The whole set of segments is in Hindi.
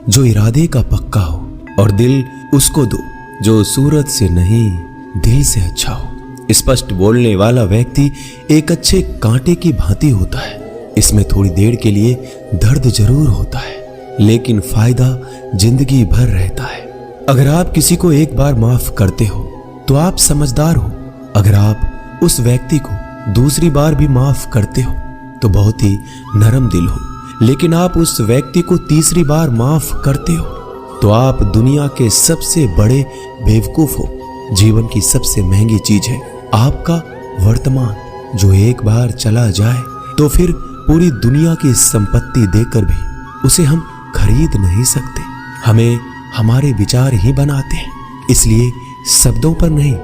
जो इरादे का पक्का हो, और दिल उसको दो जो सूरत से नहीं दिल से अच्छा हो। स्पष्ट बोलने वाला व्यक्ति एक अच्छे कांटे की भांति होता है। इसमें थोड़ी देर के लिए दर्द जरूर होता है, लेकिन फायदा जिंदगी भर रहता है। अगर आप किसी को एक बार माफ करते हो तो आप समझदार हो। अगर आप उस व्यक्ति को दूसरी बार भी माफ करते हो तो बहुत ही नरम दिल हो। लेकिन आप उस व्यक्ति को तीसरी बार माफ करते हो तो आप दुनिया के सबसे बड़े बेवकूफ हो। जीवन की सबसे महंगी चीज है आपका वर्तमान, जो एक बार चला जाए तो फिर पूरी दुनिया की संपत्ति देकर भी उसे हम खरीद नहीं सकते। हमें हमारे विचार ही बनाते हैं, इसलिए शब्दों पर नहीं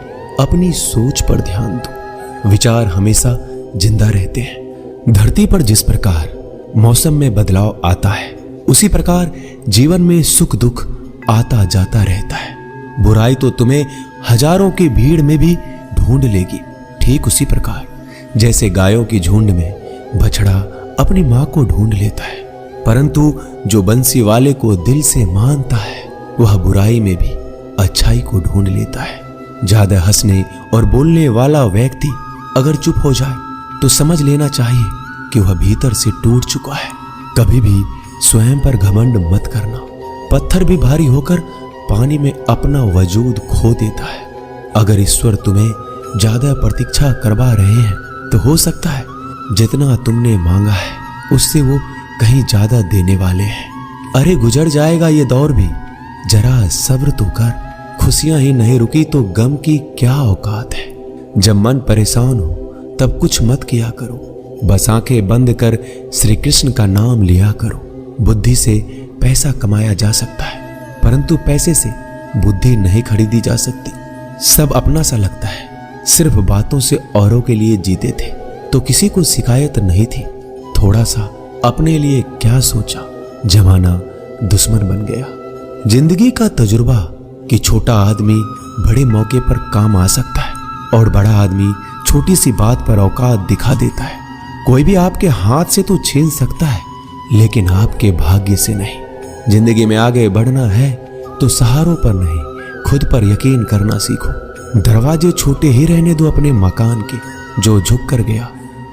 अपनी सोच पर ध्यान दो। विचार हमेशा जिंदा रहते हैं। धरती पर जिस प्रकार मौसम में बदलाव आता है, उसी प्रकार जीवन में सुख दुख आता जाता रहता है। बुराई तो तुम्हें हजारों की भीड़ में भी ढूंढ लेगी। ठीक उसी प्रकार जैसे गायों की झुंड में बछड़ा अपनी मां को ढूंढ लेता है, परंतु जो बंसी वाले को दिल से मानता है वह बुराई में भी अच्छाई को ढूंढ लेता है। ज्यादा हंसने और बोलने वाला व्यक्ति अगर चुप हो जाए तो समझ लेना चाहिए कि वह भीतर से टूट चुका है। कभी भी स्वयं पर घमंड मत करना। पत्थर भी भारी होकर पानी में अपना वजूद खो देता है। अगर ईश्वर तुम्हें ज्यादा प्रतीक्षा करवा रहे हैं तो हो सकता है जितना तुमने मांगा है उससे वो कहीं ज्यादा देने वाले हैं। अरे गुजर जाएगा ये दौर भी, जरा सब्र तो कर। खुशियां ही नहीं रुकी तो गम की क्या औकात है। जब मन परेशान हो तब कुछ मत किया करो, बस आंखें बंद कर श्री कृष्ण का नाम लिया करो। बुद्धि से पैसा कमाया जा सकता है, परंतु पैसे से बुद्धि नहीं खरीदी जा सकती। सब अपना सा लगता है। सिर्फ बातों से औरों के लिए जीते थे तो किसी को शिकायत नहीं थी। थोड़ा सा अपने लिए क्या सोचा, जमाना दुश्मन बन गया। जिंदगी का तजुर्बा कि छोटा आदमी बड़े मौके पर काम आ सकता है और बड़ा आदमी छोटी सी बात पर औकात दिखा देता है। कोई भी आपके हाथ से तो छीन सकता है, लेकिन आपके भाग्य से नहीं। जिंदगी में आगे बढ़ना है तो सहारों पर नहीं, खुद पर यकीन करना सीखो। दरवाजे छोटे ही रहने दो अपने मकान के। जो झुक कर गया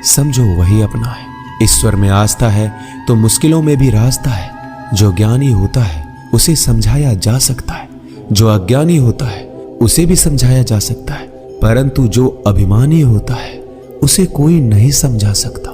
समझो वही अपना है। ईश्वर में आस्था है तो मुश्किलों में भी रास्ता है। जो ज्ञानी होता है उसे समझाया जा सकता है, जो अज्ञानी होता है उसे भी समझाया जा सकता है, परंतु जो अभिमानी होता है उसे कोई नहीं समझा सकता।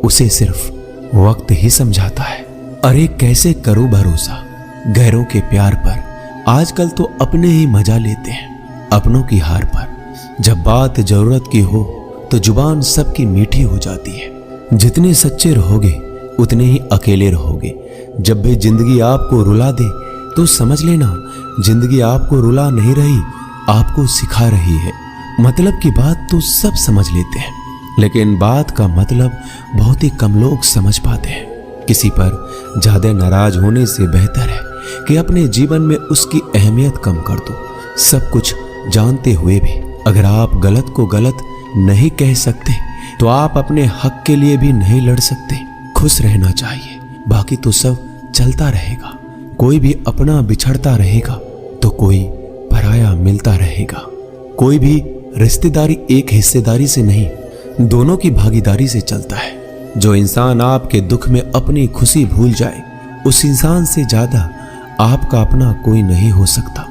उसे सिर्फ वक्त ही समझाता है। अरे कैसे करो भरोसा गैरों के प्यार पर। आजकल तो अपने ही मजा लेते हैं अपनों की हार पर। जब बात जरूरत की हो तो जुबान सबकी मीठी हो जाती है। जितने सच्चे रहोगे उतने ही अकेले रहोगे। जब भी जिंदगी आपको रुला दे तो समझ लेना जिंदगी आपको रुला नहीं रही, आपको सिखा रही है। मतलब की बात तो सब समझ लेते हैं, लेकिन बात का मतलब बहुत ही कम लोग समझ पाते हैं। किसी पर ज्यादा नाराज होने से बेहतर है कि अपने जीवन में उसकी अहमियत कम कर दो। सब कुछ जानते हुए भी अगर आप गलत को गलत नहीं कह सकते तो आप अपने हक के लिए भी नहीं लड़ सकते। खुश रहना चाहिए, बाकी तो सब चलता रहेगा। कोई भी अपना बिछड़ता रहेगा तो कोई पराया मिलता रहेगा। कोई भी रिश्तेदारी एक हिस्सेदारी से नहीं, दोनों की भागीदारी से चलता है। जो इंसान आपके दुख में अपनी खुशी भूल जाए, उस इंसान से ज्यादा आपका अपना कोई नहीं हो सकता।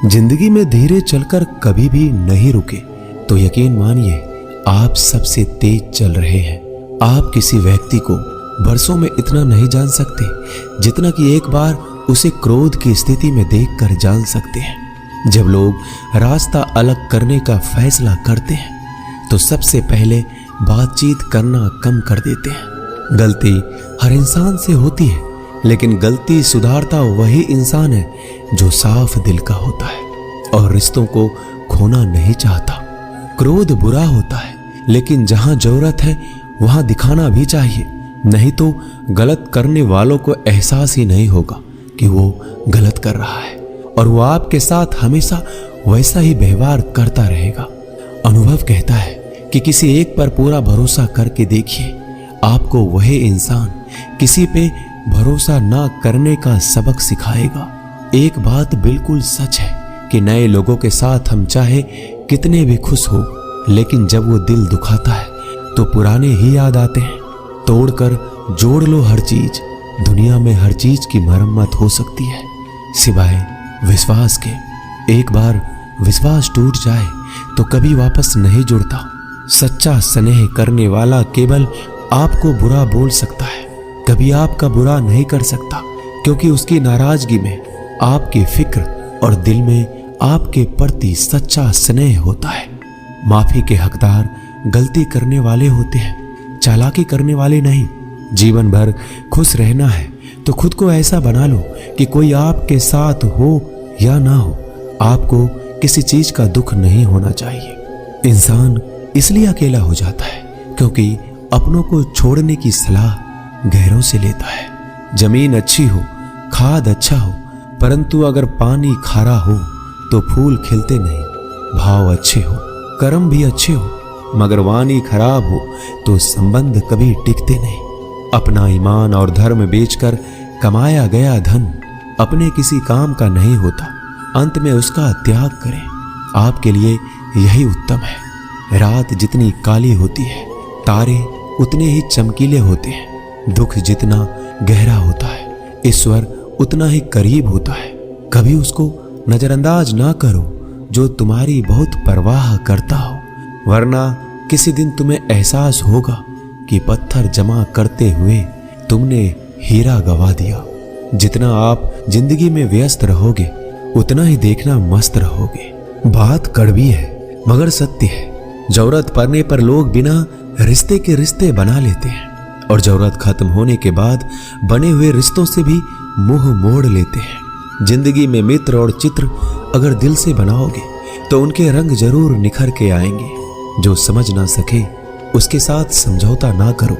जिंदगी में धीरे चलकर कभी भी नहीं रुके तो यकीन मानिए आप सबसे तेज चल रहे हैं। आप किसी व्यक्ति को बरसों में इतना नहीं जान सकते जितना कि एक बार उसे क्रोध की स्थिति में देखकर जान सकते हैं। जब लोग रास्ता अलग करने का फैसला करते हैं तो सबसे पहले बातचीत करना कम कर देते हैं। गलती हर इंसान से होती है, लेकिन गलती सुधारता वही इंसान है जो साफ दिल का होता है और रिश्तों को खोना नहीं चाहता। क्रोध बुरा होता है, लेकिन जहां जरूरत है वहां दिखाना भी चाहिए, नहीं तो गलत करने वालों को एहसास ही नहीं होगा कि वो गलत कर रहा है और वो आपके साथ हमेशा वैसा ही व्यवहार करता रहेगा। अनुभव कहता है कि किसी एक पर पूरा भरोसा करके देखिए, आपको वही इंसान किसी पे भरोसा ना करने का सबक सिखाएगा। एक बात बिल्कुल सच है कि नए लोगों के साथ हम चाहे कितने भी खुश हो, लेकिन जब वो दिल दुखाता है तो पुराने ही याद आते हैं। तोड़कर जोड़ लो हर चीज, दुनिया में हर चीज की मरम्मत हो सकती है सिवाय विश्वास के। एक बार विश्वास टूट जाए तो कभी वापस नहीं जुड़ता। सच्चा स्नेह करने वाला केवल आपको बुरा बोल सकता है, कभी आपका बुरा नहीं कर सकता, क्योंकि उसकी नाराजगी में आपकी फिक्र और दिल में आपके प्रति सच्चा स्नेह होता है। माफी के हकदार गलती करने वाले होते हैं, चालाकी करने वाले नहीं। जीवन भर खुश रहना है तो खुद को ऐसा बना लो कि कोई आपके साथ हो या ना हो, आपको किसी चीज का दुख नहीं होना चाहिए। इंसान इसलिए अकेला हो जाता है क्योंकि अपनों को छोड़ने की सलाह गैरों से लेता है। जमीन अच्छी हो, खाद अच्छा हो, परंतु अगर पानी खारा हो तो फूल खिलते नहीं। भाव अच्छे हो, कर्म भी अच्छे हो, मगर वाणी खराब हो तो संबंध कभी टिकते नहीं। अपना ईमान और धर्म बेचकर कमाया गया धन अपने किसी काम का नहीं होता, अंत में उसका त्याग करें। आपके लिए यही उत्तम है। रात जितनी काली होती है, तारे उतने ही चमकीले होते हैं। दुख जितना गहरा होता है, ईश्वर उतना ही करीब होता है। कभी उसको नजरअंदाज ना करो जो तुम्हारी बहुत परवाह करता हो, वरना किसी दिन तुम्हें एहसास होगा कि पत्थर जमा करते हुए तुमने हीरा गवा दिया। जितना आप जिंदगी में व्यस्त रहोगे उतना ही देखना मस्त रहोगे। बात कड़वी है मगर सत्य है। जरूरत पड़ने पर लोग बिना रिश्ते के रिश्ते बना लेते हैं और जरूरत खत्म होने के बाद बने हुए रिश्तों से भी मुंह मोड़ लेते हैं। जिंदगी में मित्र और चित्र अगर दिल से बनाओगे तो उनके रंग जरूर निखर के आएंगे। जो समझ ना सके उसके साथ समझौता ना करो,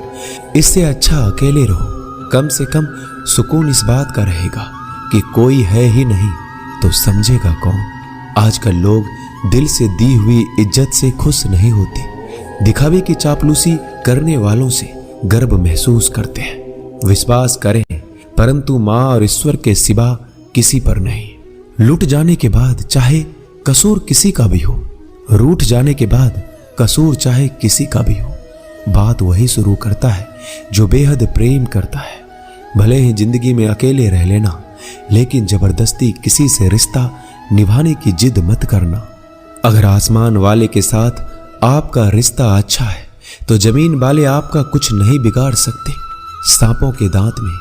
इससे अच्छा अकेले रहो। कम से कम सुकून इस बात का रहेगा कि कोई है ही नहीं तो समझेगा कौन। आजकल लोग दिल से दी हुई इज्जत से खुश नहीं होते, दिखावे की चापलूसी करने वालों से गर्व महसूस करते हैं। विश्वास करें परंतु मां और ईश्वर के सिवा किसी पर नहीं। लूट जाने के बाद चाहे कसूर किसी का भी हो, रूठ जाने के बाद कसूर चाहे किसी का भी हो, बात वही शुरू करता है जो बेहद प्रेम करता है। भले ही जिंदगी में अकेले रह लेना, लेकिन जबरदस्ती किसी से रिश्ता निभाने की जिद मत करना। अगर आसमान वाले के साथ आपका रिश्ता अच्छा है तो जमीन वाले आपका कुछ नहीं बिगाड़ सकते। सांपों के दांत में,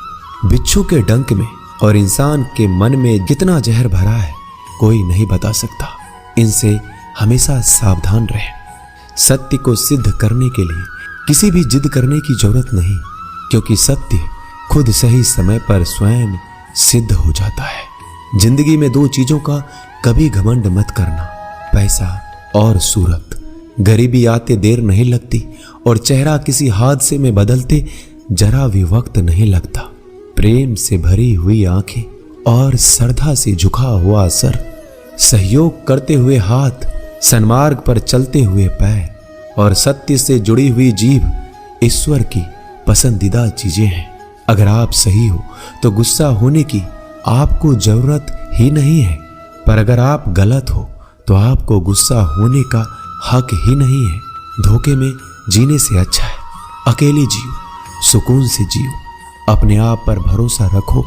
बिच्छू के डंक में और इंसान के मन में कितना जहर भरा है कोई नहीं बता सकता। इनसे हमेशा सावधान रहें। सत्य को सिद्ध करने के लिए किसी भी जिद करने की जरूरत नहीं, क्योंकि सत्य खुद सही समय पर स्वयं सिद्ध हो जाता है। जिंदगी में दो चीजों का कभी घमंड मत करना, पैसा और सूरत। गरीबी आते देर नहीं लगती और चेहरा किसी हादसे में बदलते जरा भी वक्त नहीं लगता। प्रेम से भरी हुई आंखें और श्रद्धा से झुका हुआ सर, सहयोग करते हुए हाथ, सन्मार्ग पर चलते हुए पैर और सत्य से जुड़ी हुई जीभ ईश्वर की पसंदीदा चीजें हैं। अगर आप सही हो तो गुस्सा होने की आपको जरूरत ही नहीं है, पर अगर आप गलत हो तो आपको गुस्सा होने का हक ही नहीं है। धोखे में जीने से अच्छा है अकेले जियो, सुकून से जियो, अपने आप पर भरोसा रखो।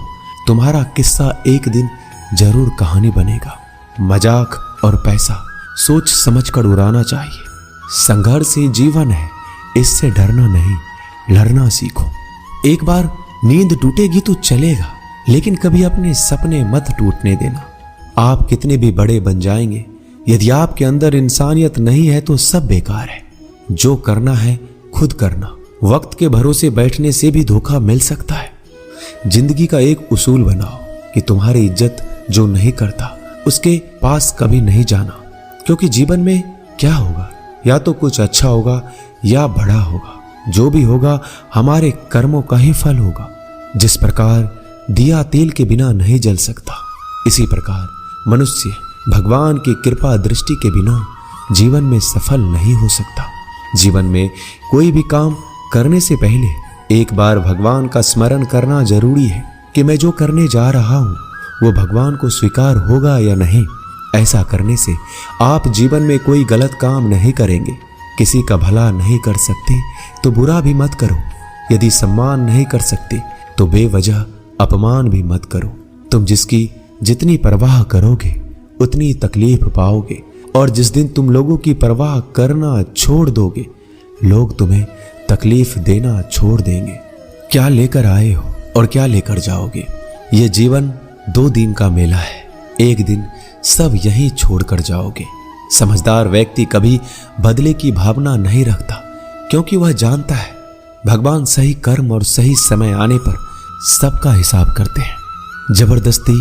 तुम्हारा किस्सा एक दिन जरूर कहानी बनेगा। मजाक और पैसा सोच समझकर उड़ाना चाहिए। संघर्ष ही जीवन है, इससे डरना नहीं, लड़ना सीखो। एक बार नींद टूटेगी तो चलेगा, लेकिन कभी अपने सपने मत टूटने देना। आप कितने भी बड़े बन जाएंगे, यदि आपके अंदर इंसानियत नहीं है तो सब बेकार है। जो करना है खुद करना। वक्त के भरोसे बैठने से भी धोखा मिल सकता है। जिंदगी का एक उसूल बनाओ कि तुम्हारी इज्जत जो नहीं करता उसके पास कभी नहीं जाना, क्योंकि जीवन में क्या होगा, या तो कुछ अच्छा होगा या बड़ा होगा। जो भी होगा हमारे कर्मों का ही फल होगा। जिस प्रकार दिया तेल के बिना नहीं जल सकता, इसी प्रकार मनुष्य भगवान की कृपा दृष्टि के बिना जीवन में सफल नहीं हो सकता। जीवन में कोई भी काम करने से पहले एक बार भगवान का स्मरण करना जरूरी है कि मैं जो करने जा रहा हूं वो भगवान को स्वीकार होगा या नहीं। ऐसा करने से आप जीवन में कोई गलत काम नहीं करेंगे। किसी का भला नहीं कर सकते तो बुरा भी मत करो। यदि सम्मान नहीं कर सकते तो बेवजह अपमान भी मत करो। तुम जिसकी जितनी परवाह करोगे उतनी तकलीफ पाओगे, और जिस दिन तुम लोगों की परवाह करना छोड़ दोगे लोग तुम्हें तकलीफ देना छोड़ देंगे। क्या लेकर आए हो और क्या लेकर जाओगे? ये जीवन 2 दिन का मेला है। एक दिन सब यहीं छोड़कर जाओगे। समझदार व्यक्ति कभी बदले की भावना नहीं रखता, क्योंकि वह जानता है भगवान सही कर्म और सही समय आने पर सबका हिसाब करते हैं। जबरदस्ती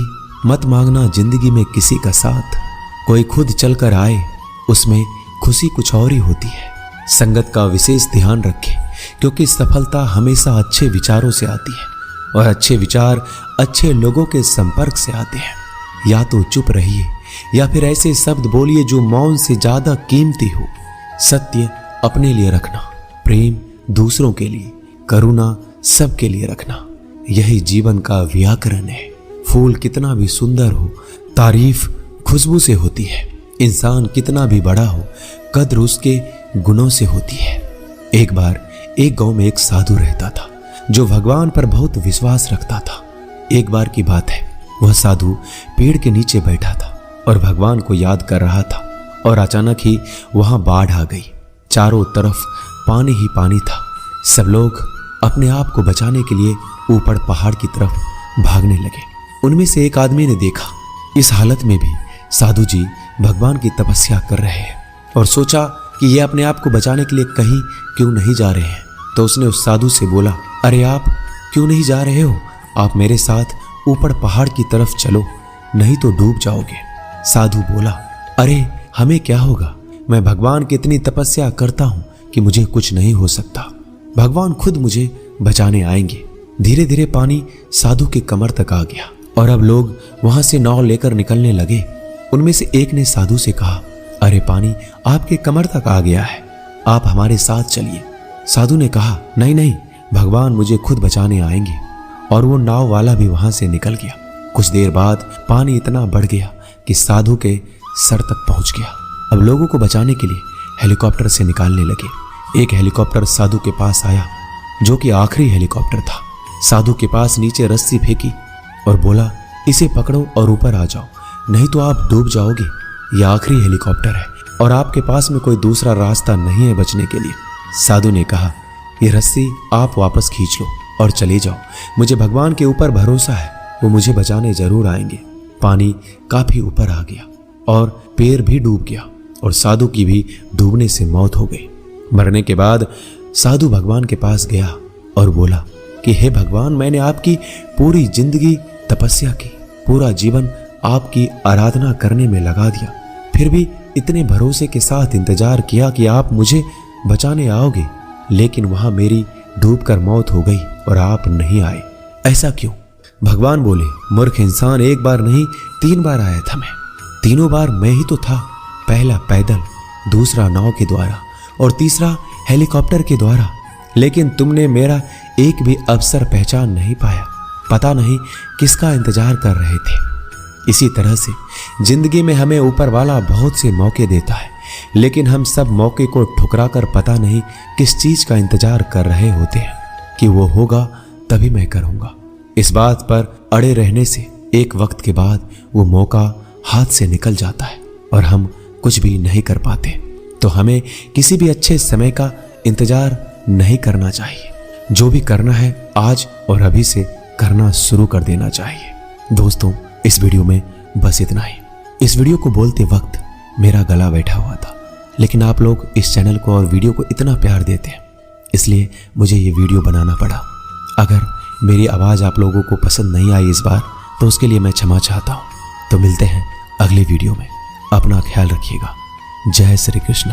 मत मांगना जिंदगी में किसी का साथ। कोई खुद चलकर आए उसमें खुशी कुछ और ही होती है। संगत का विशेष ध्यान रखें, क्योंकि सफलता हमेशा अच्छे विचारों से आती है और अच्छे विचार अच्छे लोगों के संपर्क से आते हैं। या तो चुप रहिए या फिर ऐसे शब्द बोलिए जो मौन से ज्यादा कीमती हो। सत्य अपने लिए रखना, प्रेम दूसरों के लिए, करुणा सबके लिए रखना, यही जीवन का व्याकरण है। फूल कितना भी सुंदर हो, तारीफ खुशबू से होती है। इंसान कितना भी बड़ा हो, कद्र उसके गुणों से होती है। एक बार एक गांव में एक साधु रहता था जो भगवान पर बहुत विश्वास रखता था। एक बार की बात है, वह साधु पेड़ के नीचे बैठा था और भगवान को याद कर रहा था, और अचानक ही वहां बाढ़ आ गई। चारों तरफ पानी ही पानी था। सब लोग अपने आप को बचाने के लिए ऊपर पहाड़ की तरफ भागने लगे। उनमें से एक आदमी ने देखा इस हालत में भी साधु जी भगवान की तपस्या कर रहे हैं, और सोचा कि ये अपने आप को बचाने के लिए कहीं क्यों नहीं जा रहे हैं। तो उसने उस साधु से बोला, अरे आप क्यों नहीं जा रहे हो? आप मेरे साथ ऊपर पहाड़ की तरफ चलो, नहीं तो डूब जाओगे। साधु बोला, अरे हमें क्या होगा? मैं भगवान की इतनी तपस्या करता हूं कि मुझे कुछ नहीं हो सकता। भगवान खुद मुझे बचाने आएंगे। धीरे धीरे पानी साधु के कमर तक आ गया और अब लोग वहां से नाव लेकर निकलने लगे। उनमें से एक ने साधु से कहा, अरे पानी आपके कमर तक आ गया है, आप हमारे साथ चलिए। साधु ने कहा, नहीं नहीं, भगवान मुझे खुद बचाने आएंगे। और वो नाव वाला भी वहां से निकल गया। कुछ देर बाद पानी इतना बढ़ गया कि साधु के सर तक पहुंच गया। अब लोगों को बचाने के लिए हेलीकॉप्टर से निकालने लगे। एक हेलीकॉप्टर साधु के पास आया, जो कि आखिरी हेलीकॉप्टर था। साधु के पास नीचे रस्सी फेंकी और बोला, इसे पकड़ो और ऊपर आ जाओ, नहीं तो आप डूब जाओगे। यह आखिरी हेलीकॉप्टर है और आपके पास में कोई दूसरा रास्ता नहीं है बचने के लिए। साधु ने कहा, ये रस्सी आप वापस खींच लो और चले जाओ। मुझे भगवान के ऊपर भरोसा है, वो मुझे बचाने जरूर आएंगे। पानी काफी ऊपर आ गया और पैर भी डूब गया और साधु की भी डूबने से मौत हो गई। मरने के बाद साधु भगवान के पास गया और बोला कि हे भगवान, मैंने आपकी पूरी जिंदगी तपस्या की, पूरा जीवन आपकी आराधना करने में लगा दिया, फिर भी इतने भरोसे के साथ इंतजार किया कि आप मुझे बचाने आओगे, लेकिन वहां मेरी डूबकर मौत हो गई और आप नहीं आए। ऐसा क्यों? भगवान बोले, मूर्ख इंसान, एक बार नहीं 3 बार आया था मैं। तीनों बार मैं ही तो था। पहला पैदल, दूसरा नाव के द्वारा और तीसरा हेलीकॉप्टर के द्वारा, लेकिन तुमने मेरा एक भी अवसर पहचान नहीं पाया। पता नहीं किसका इंतजार कर रहे थे। इसी तरह से जिंदगी में हमें ऊपर वाला बहुत से मौके देता है, लेकिन हम सब मौके को ठुकरा कर पता नहीं किस चीज का इंतजार कर रहे होते हैं कि वो होगा तभी मैं करूंगा। इस बात पर अड़े रहने से एक वक्त के बाद वो मौका हाथ से निकल जाता है और हम कुछ भी नहीं कर पाते। तो हमें किसी भी अच्छे समय का इंतजार नहीं करना चाहिए। जो भी करना है आज और अभी से करना शुरू कर देना चाहिए। दोस्तों, इस वीडियो में बस इतना ही। इस वीडियो को बोलते वक्त मेरा गला बैठा हुआ था, लेकिन आप लोग इस चैनल को और वीडियो को इतना प्यार देते हैं, इसलिए मुझे ये वीडियो बनाना पड़ा। अगर मेरी आवाज़ आप लोगों को पसंद नहीं आई इस बार, तो उसके लिए मैं क्षमा चाहता हूँ। तो मिलते हैं अगले वीडियो में। अपना ख्याल रखिएगा। जय श्री कृष्ण।